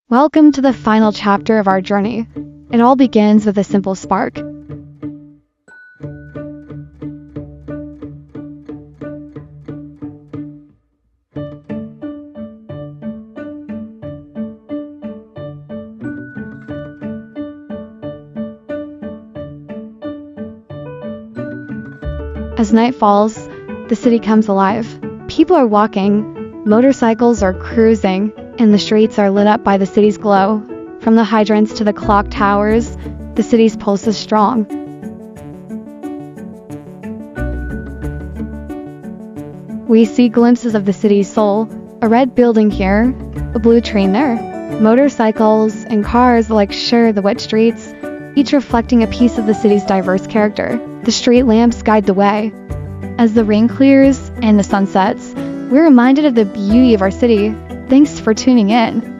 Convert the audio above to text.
Welcome to the final chapter of our journey. It all begins with a simple spark. As night falls, the city comes alive. People are walking, motorcycles are cruising, and the streets are lit up by the city's glow. From the hydrants to the clock towers, the city's pulse is strong. We see glimpses of the city's soul, a red building here, a blue train there. Motorcycles and cars share the wet streets, each reflecting a piece of the city's diverse character. The street lamps guide the way. As the rain clears and the sun sets, we're reminded of the beauty of our city. Thanks for tuning in.